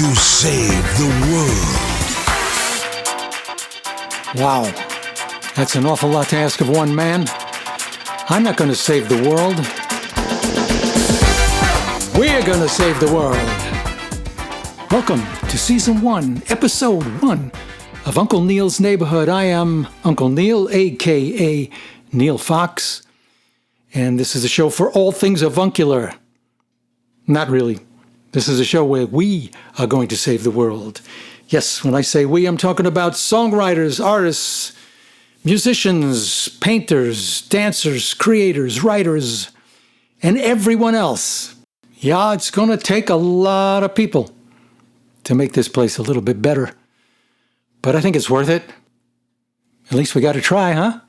to save the world. Wow, that's an awful lot to ask of one man. I'm not going to save the world. We're going to save the world. Welcome to Season 1, Episode 1 of Uncle Neal's Neighborhood. I am Uncle Neal, a.k.a. Neal Fox, and this is a show for all things avuncular. Not really. This is a show where we are going to save the world. Yes, when I say we, I'm talking about songwriters, artists, musicians, painters, dancers, creators, writers, and everyone else. Yeah, it's going to take a lot of people to make this place a little bit better. But I think it's worth it. At least we got to try, huh?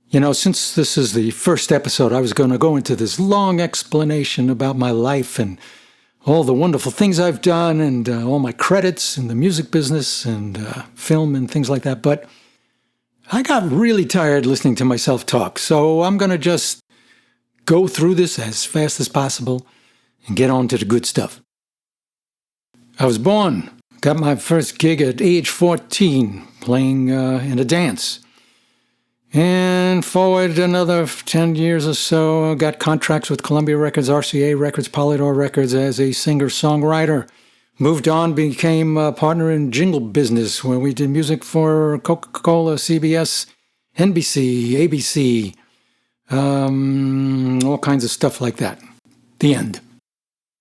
You know, since this is the first episode, I was going to go into this long explanation about my life and all the wonderful things I've done and all my credits in the music business and film and things like that. But I got really tired listening to myself talk, so I'm going to just go through this as fast as possible and get on to the good stuff. I was born, got my first gig at age 14 playing in a dance. And forward another 10 years or so, got contracts with Columbia Records, RCA Records, Polydor Records as a singer-songwriter. Moved on, became a partner in jingle business where we did music for Coca-Cola, CBS, NBC, ABC, all kinds of stuff like that. The end.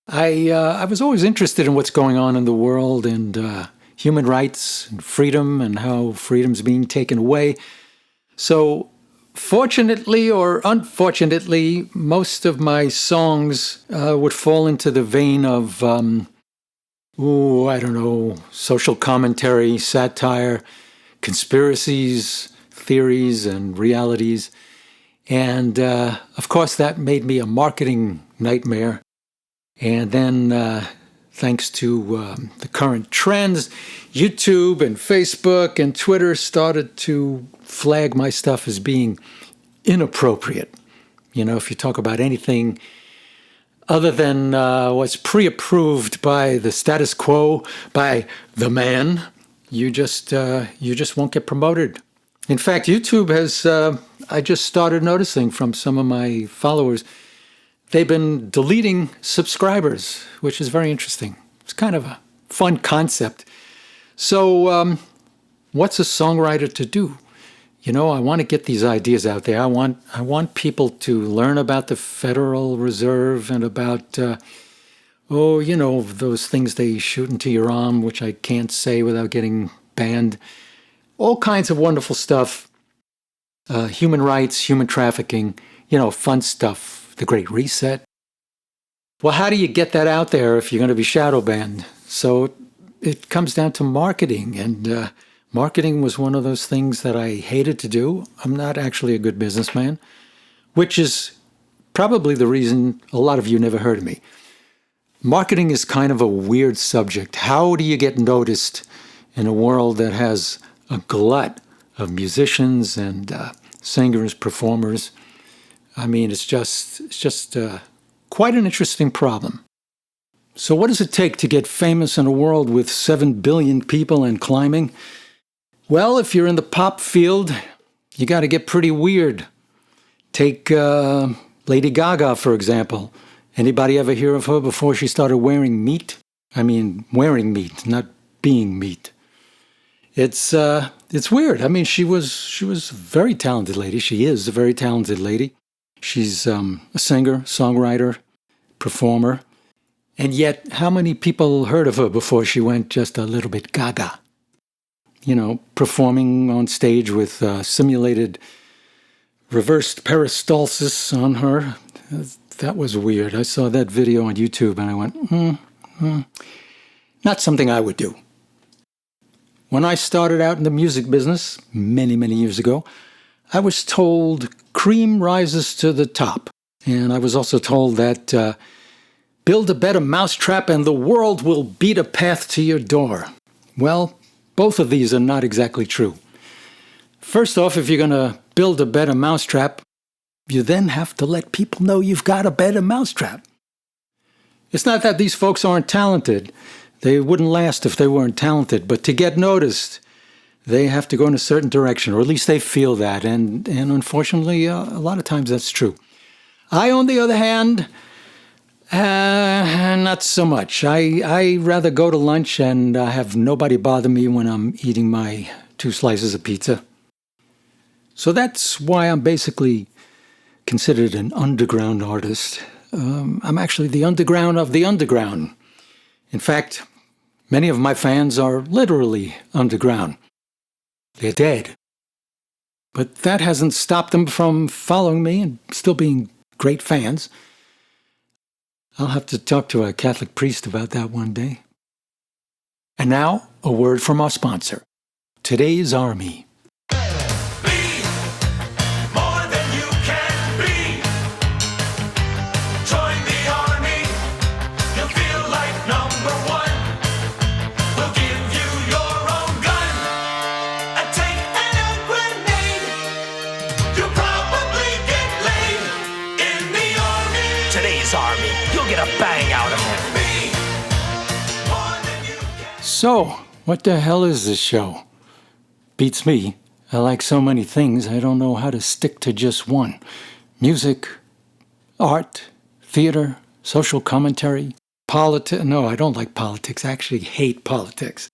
I was always interested in what's going on in the world and human rights and freedom and how freedom's being taken away. So, fortunately or unfortunately, most of my songs would fall into the vein of, social commentary, satire, conspiracies, theories, and realities. And, of course, that made me a marketing nightmare. And then, thanks to the current trends, YouTube and Facebook and Twitter started to flag my stuff as being inappropriate. You know, if you talk about anything other than what's pre-approved by the status quo, by the man, you just won't get promoted. In fact, YouTube has, I just started noticing from some of my followers, they've been deleting subscribers, which is very interesting. It's kind of a fun concept. So what's a songwriter to do? You know, I want to get these ideas out there. I want people to learn about the Federal Reserve and about, those things they shoot into your arm, which I can't say without getting banned. All kinds of wonderful stuff. Human rights, human trafficking, fun stuff. The Great Reset. Well, how do you get that out there if you're going to be shadow banned? So it comes down to marketing, and marketing was one of those things that I hated to do. I'm not actually a good businessman, which is probably the reason a lot of you never heard of me. Marketing is kind of a weird subject. How do you get noticed in a world that has a glut of musicians and singers, performers? I mean, it's just quite an interesting problem. So what does it take to get famous in a world with 7 billion people and climbing? Well, if you're in the pop field, you got to get pretty weird. Take Lady Gaga, for example. Anybody ever hear of her before she started wearing meat? I mean, wearing meat, not being meat. It's weird. I mean, she was a very talented lady. She is a very talented lady. She's a singer, songwriter, performer. And yet, how many people heard of her before she went just a little bit gaga? Performing on stage with simulated reversed peristalsis on her. That was weird. I saw that video on YouTube and I went, not something I would do. When I started out in the music business many, many years ago, I was told cream rises to the top. And I was also told that build a better mousetrap and the world will beat a path to your door. Well, both of these are not exactly true. First off, if you're going to build a better mousetrap, you then have to let people know you've got a better mousetrap. It's not that these folks aren't talented. They wouldn't last if they weren't talented, but to get noticed, they have to go in a certain direction, or at least they feel that, and unfortunately, a lot of times that's true. I, on the other hand, not so much. I rather go to lunch and have nobody bother me when I'm eating my 2 slices of pizza. So that's why I'm basically considered an underground artist. I'm actually the underground of the underground. In fact, many of my fans are literally underground. They're dead. But that hasn't stopped them from following me and still being great fans. I'll have to talk to a Catholic priest about that one day. And now, a word from our sponsor, Today's Army. So, what the hell is this show? Beats me. I like so many things, I don't know how to stick to just one. Music, art, theater, social commentary, politics. No, I don't like politics. I actually hate politics.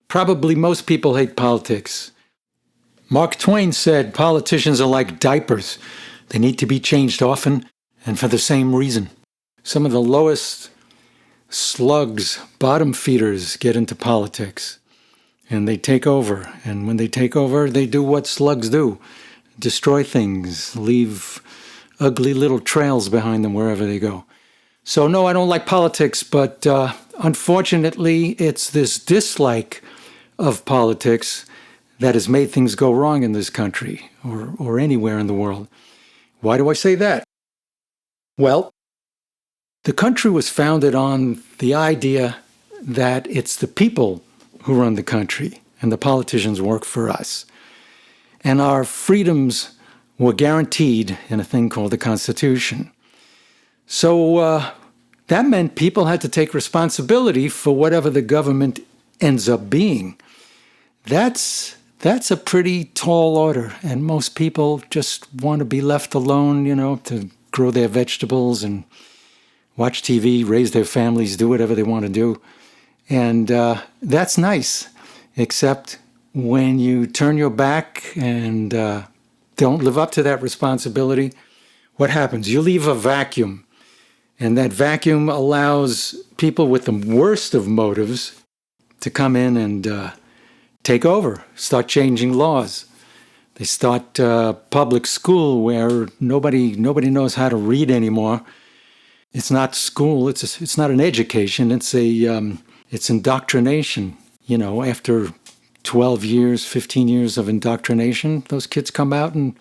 Probably most people hate politics. Mark Twain said politicians are like diapers. They need to be changed often, and for the same reason. Some of the lowest slugs, bottom feeders, get into politics. And they take over. And when they take over, they do what slugs do. Destroy things, leave ugly little trails behind them wherever they go. So no, I don't like politics, but unfortunately, it's this dislike of politics that has made things go wrong in this country or anywhere in the world. Why do I say that? Well, the country was founded on the idea that it's the people who run the country and the politicians work for us. And our freedoms were guaranteed in a thing called the Constitution. So that meant people had to take responsibility for whatever the government ends up being. That's a pretty tall order, and most people just want to be left alone, to grow their vegetables and watch TV, raise their families, do whatever they want to do. And that's nice, except when you turn your back and don't live up to that responsibility, what happens? You leave a vacuum, and that vacuum allows people with the worst of motives to come in and take over, start changing laws. They start public school where nobody knows how to read anymore. It's not school. It's not an education. It's indoctrination. After 12 years, 15 years of indoctrination, those kids come out and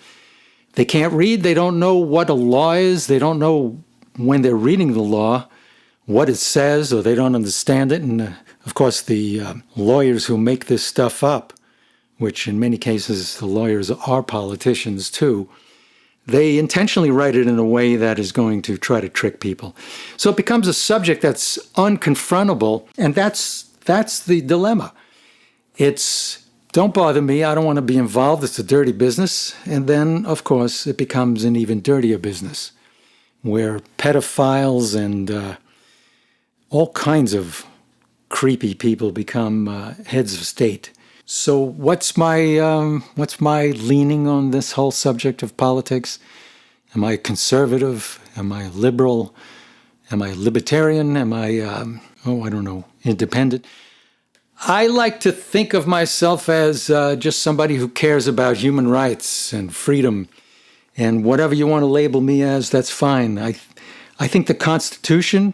they can't read. They don't know what a law is. They don't know when they're reading the law what it says, or they don't understand it. And of course, the lawyers who make this stuff up, which in many cases the lawyers are politicians too, they intentionally write it in a way that is going to try to trick people. So it becomes a subject that's unconfrontable, and that's the dilemma. It's, don't bother me, I don't want to be involved, it's a dirty business. And then, of course, it becomes an even dirtier business, where pedophiles and all kinds of creepy people become heads of state. So what's my leaning on this whole subject of politics? Am I conservative? Am I liberal? Am I libertarian? Am I, I don't know, independent? I like to think of myself as just somebody who cares about human rights and freedom. And whatever you want to label me as, that's fine. I think the Constitution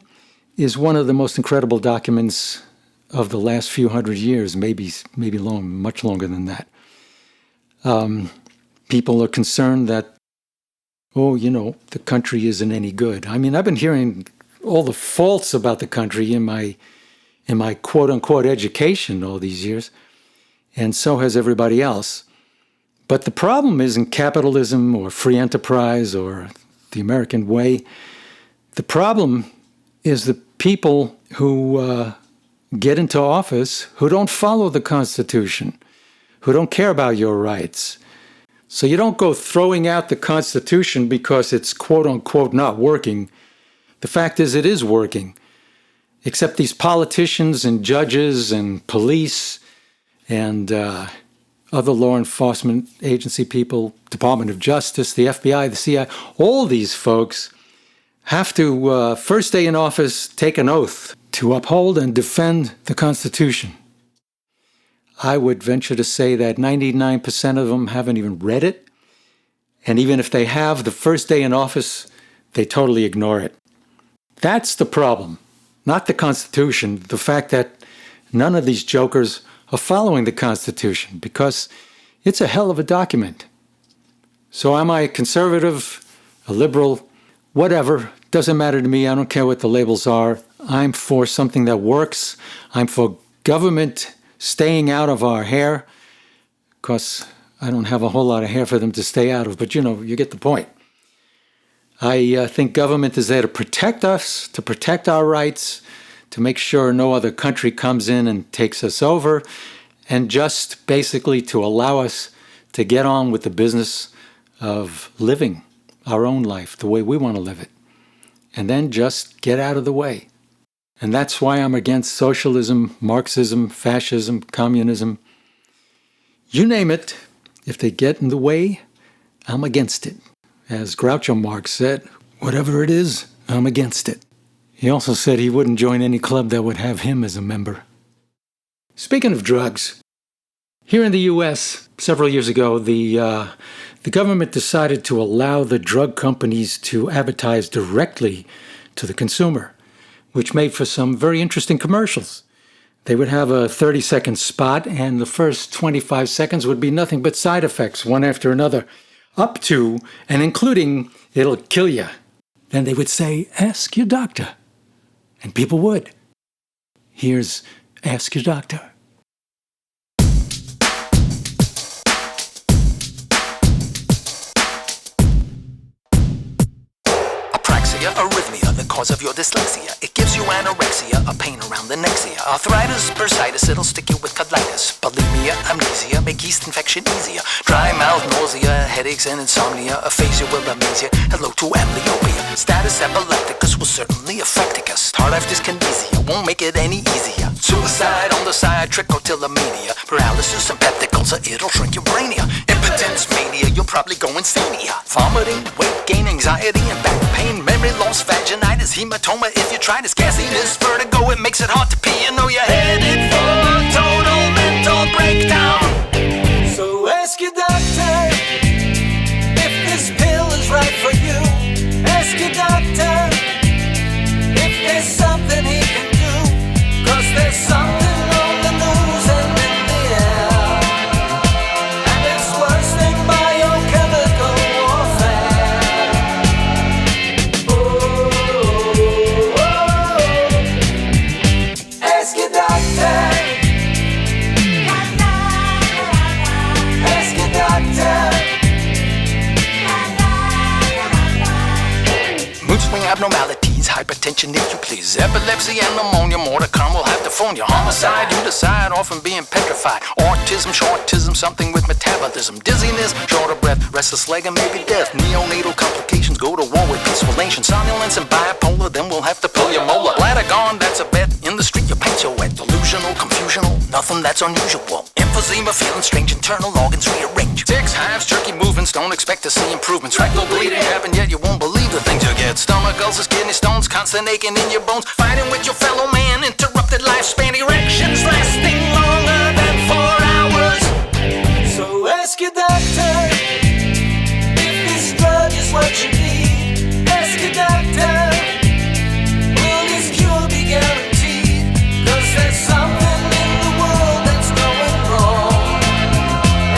is one of the most incredible documents of the last few hundred years, maybe much longer than that. People are concerned that, the country isn't any good. I mean, I've been hearing all the faults about the country in my quote-unquote education all these years, and so has everybody else. But the problem isn't capitalism or free enterprise or the American way. The problem is the people who get into office who don't follow the Constitution, who don't care about your rights. So you don't go throwing out the Constitution because it's quote-unquote not working. The fact is it is working. Except these politicians and judges and police and other law enforcement agency people, Department of Justice, the FBI, the CIA, all these folks have to, first day in office, take an oath to uphold and defend the Constitution. I would venture to say that 99% of them haven't even read it. And even if they have, the first day in office, they totally ignore it. That's the problem. Not the Constitution, the fact that none of these jokers are following the Constitution, because it's a hell of a document. So am I a conservative, a liberal, whatever, doesn't matter to me. I don't care what the labels are. I'm for something that works. I'm for government staying out of our hair, because I don't have a whole lot of hair for them to stay out of, but you get the point. I think government is there to protect us, to protect our rights, to make sure no other country comes in and takes us over, and just basically to allow us to get on with the business of living our own life the way we want to live it, and then just get out of the way. And that's why I'm against socialism, Marxism, fascism, communism. You name it, if they get in the way, I'm against it. As Groucho Marx said, whatever it is, I'm against it. He also said he wouldn't join any club that would have him as a member. Speaking of drugs, here in the U.S., several years ago, the government decided to allow the drug companies to advertise directly to the consumer, which made for some very interesting commercials. They would have a 30-second spot, and the first 25 seconds would be nothing but side effects, one after another, up to and including, it'll kill you. Then they would say, ask your doctor. And people would. Here's Ask Your Doctor. Arrhythmia, the cause of your dyslexia. It gives you anorexia, a pain around the nexia. Arthritis, bursitis, it'll stick you with colitis. Bulimia, amnesia, make yeast infection easier. Dry mouth, nausea, headaches and insomnia. Aphasia will amaze you. Hello to amblyopia. Status epilepticus will certainly affect us. Tardive dyskinesia won't make it any easier. Suicide on the side, trichotillomania. Paralysis and peptic ulcer, it'll shrink your brainia. Impotence mania, you'll probably go insania. Vomiting, weight gain, anxiety and back pain. Memory loss, vaginitis, hematoma, if you try this gasiness, vertigo, it makes it hard to pee. You know you're headed for a total mental breakdown. So ask your doctor if this pill is right for you. Ask your doctor if there's something he can do. 'Cause there's something on the news and in the air, and it's worse than biochemical warfare. Ask your doctor. Ask your doctor. Mood swing abnormalities, hypertension if you please. Epilepsy and pneumonia, more to come, we'll have to phone you. Homicide, you decide, often being petrified. Autism, shortism, something with metabolism. Dizziness, short of breath, restless leg and maybe death. Neonatal complications, go to war with peaceful nation. Somnolence and bipolar, then we'll have to pull your molar. Bladder gone, that's a bet. In the street, you paint your wet. Delusional, confusional, nothing that's unusual. Emphysema, feeling strange, internal organs rearranged. Ticks, hives, jerky movements, don't expect to see improvements. Rectal bleeding happen, yet you won't believe the things you get. Stomach ulcers, kidney stones, constant aching in your bones. Fighting with your fellow man, interrupted lifespan, erections lasting longer than 4 hours. So ask your doctor if this drug is what you need. Ask your doctor, will this cure be guaranteed? 'Cause there's something in the world that's going wrong,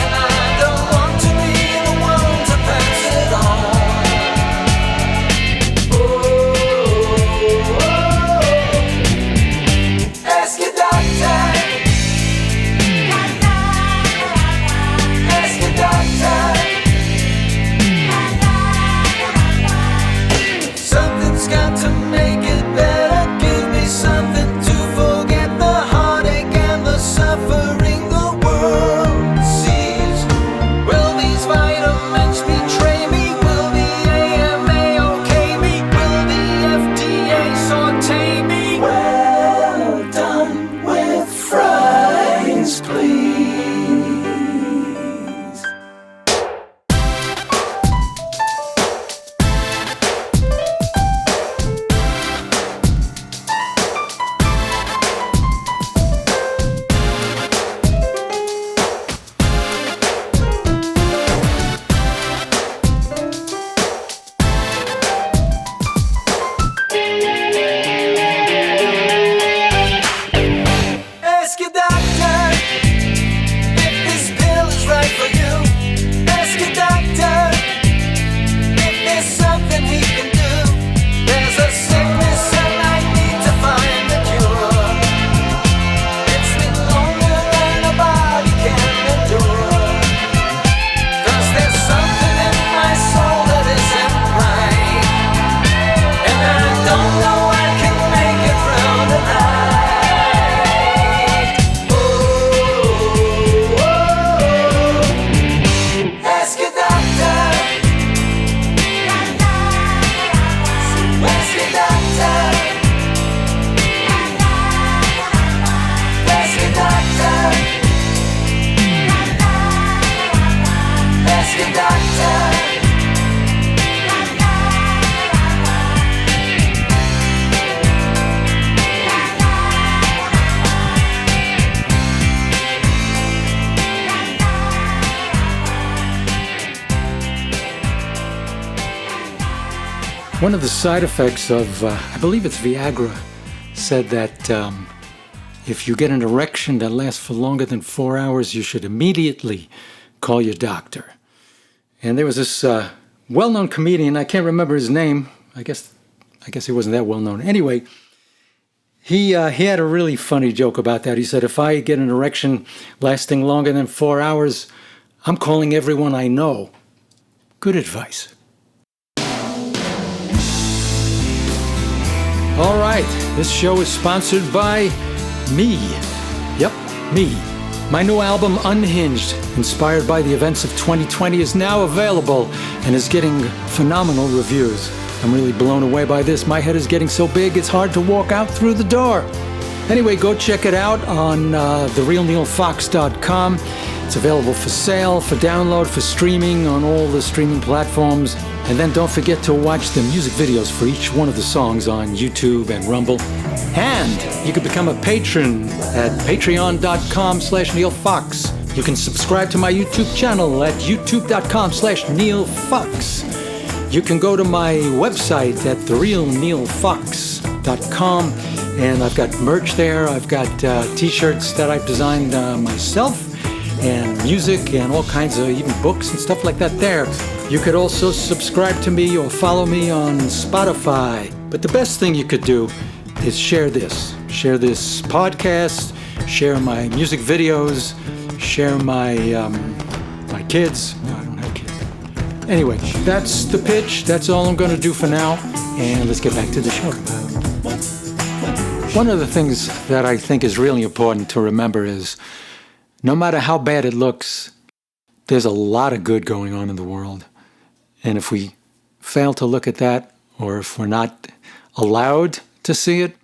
and I don't want to be the one to pass it on. Ask your doctor. your doctor if this pill is right for you. Ask your doctor if there's something he can do. There's a sickness and I need to find a cure. It's been longer than a body can endure. 'Cause there's something in my soul that isn't right, and I don't know I can make it through the night. Oh, oh, oh. Ask your doctor. Ask your doctor. Ask your doctor. Ask your doctor. One of the side effects of, I believe it's Viagra, said that if you get an erection that lasts for longer than 4 hours, you should immediately call your doctor. And there was this well-known comedian, I can't remember his name. I guess he wasn't that well-known. Anyway, he had a really funny joke about that. He said, if I get an erection lasting longer than 4 hours, I'm calling everyone I know. Good advice. All right, this show is sponsored by me. Yep, me. My new album, Unhinged, inspired by the events of 2020, is now available and is getting phenomenal reviews. I'm really blown away by this. My head is getting so big, it's hard to walk out through the door. Anyway, go check it out on therealnealfox.com. It's available for sale, for download, for streaming on all the streaming platforms. And then don't forget to watch the music videos for each one of the songs on YouTube and Rumble. And you can become a patron at patreon.com/NealFox. You can subscribe to my YouTube channel at youtube.com/NealFox. You can go to my website at therealnealfox.com, and I've got merch there. I've got t-shirts that I've designed myself, and music and all kinds of even books and stuff like that there. You could also subscribe to me or follow me on Spotify. But the best thing you could do is share this. Share this podcast, share my music videos, share my kids. No, I don't have kids. Anyway, that's the pitch. That's all I'm going to do for now. And let's get back to the show. One of the things that I think is really important to remember is no matter how bad it looks, there's a lot of good going on in the world. And if we fail to look at that, or if we're not allowed to see it,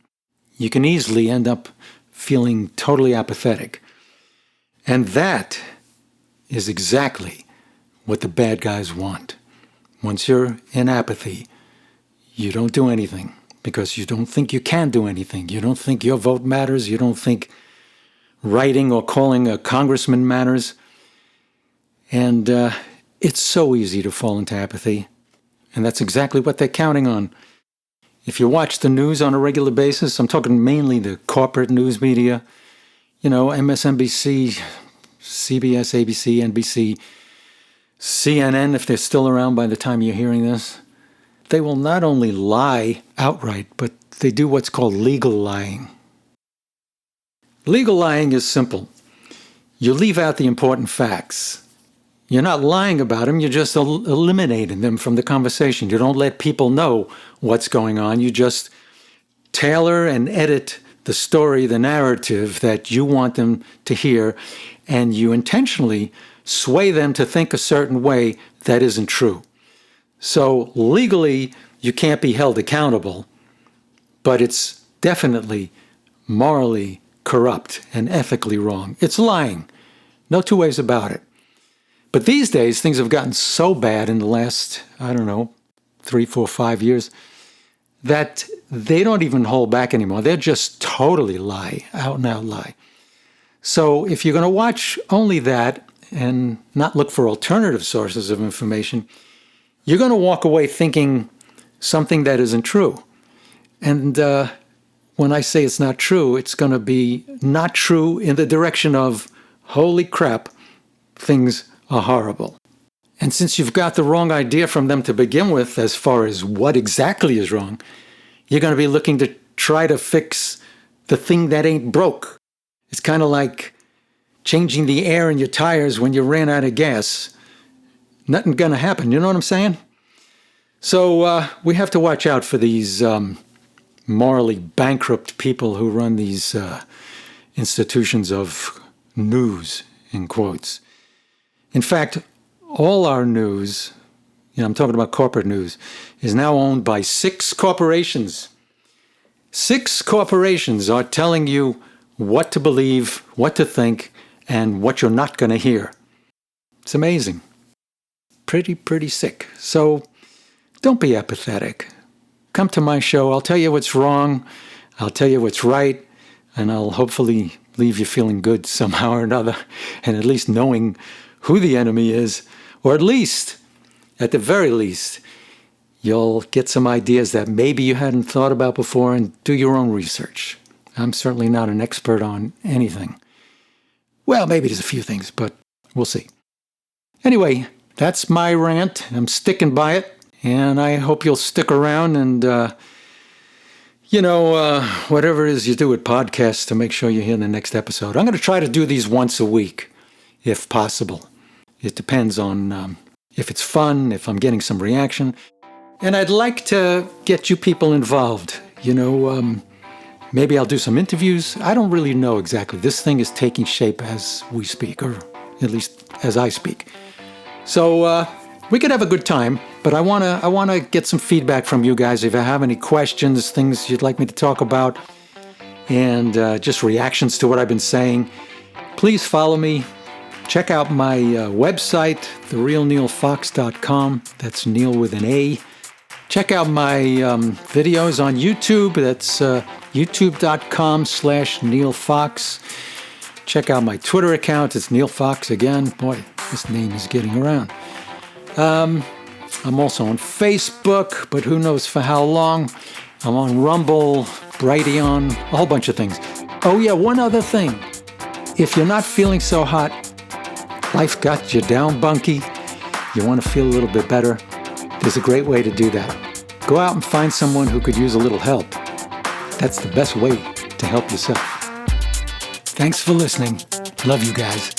you can easily end up feeling totally apathetic. And that is exactly what the bad guys want. Once you're in apathy, you don't do anything because you don't think you can do anything. You don't think your vote matters. You don't think writing or calling a congressman matters. And it's so easy to fall into apathy. And that's exactly what they're counting on. If you watch the news on a regular basis, I'm talking mainly the corporate news media, MSNBC, CBS, ABC, NBC, CNN, if they're still around by the time you're hearing this, they will not only lie outright, but they do what's called legal lying. Legal lying is simple. You leave out the important facts. You're not lying about them, you're just eliminating them from the conversation. You don't let people know what's going on. You just tailor and edit the story, the narrative that you want them to hear, and you intentionally sway them to think a certain way that isn't true. So legally, you can't be held accountable, but it's definitely morally corrupt and ethically wrong. It's lying. No two ways about it. But these days, things have gotten so bad in the last, 3, 4, 5 years, that they don't even hold back anymore. They're just totally lie, out and out lie. So if you're going to watch only that and not look for alternative sources of information, you're going to walk away thinking something that isn't true. And when I say it's not true, it's going to be not true in the direction of, holy crap, things are horrible. And since you've got the wrong idea from them to begin with as far as what exactly is wrong, you're going to be looking to try to fix the thing that ain't broke. It's kind of like changing the air in your tires when you ran out of gas. Nothing going to happen, you know what I'm saying? So we have to watch out for these morally bankrupt people who run these institutions of news, in quotes. In fact, all our news, I'm talking about corporate news, is now owned by 6 corporations. 6 corporations are telling you what to believe, what to think, and what you're not going to hear. It's amazing. Pretty sick. So don't be apathetic. Come to my show. I'll tell you what's wrong. I'll tell you what's right. And I'll hopefully leave you feeling good somehow or another. And at least knowing who the enemy is. Or at the very least, you'll get some ideas that maybe you hadn't thought about before and do your own research. I'm certainly not an expert on anything. Well, maybe there's a few things, but we'll see. Anyway, that's my rant. I'm sticking by it. And I hope you'll stick around and, whatever it is you do with podcasts to make sure you hear the next episode. I'm going to try to do these once a week, if possible. It depends on if it's fun, if I'm getting some reaction. And I'd like to get you people involved. Maybe I'll do some interviews. I don't really know exactly. This thing is taking shape as we speak, or at least as I speak. So we could have a good time, but I want to get some feedback from you guys. If you have any questions, things you'd like me to talk about, and just reactions to what I've been saying, please follow me. Check out my website, therealnealfox.com. That's Neal with an A. Check out my videos on YouTube. That's youtube.com/Neal Fox. Check out my Twitter account. It's Neal Fox again. Boy, this name is getting around. I'm also on Facebook, but who knows for how long. I'm on Rumble, Brighteon, a whole bunch of things. Oh yeah, one other thing. If you're not feeling so hot, life got you down bunky, you want to feel a little bit better, there's a great way to do that. Go out and find someone who could use a little help. That's the best way to help yourself. Thanks for listening. Love you guys.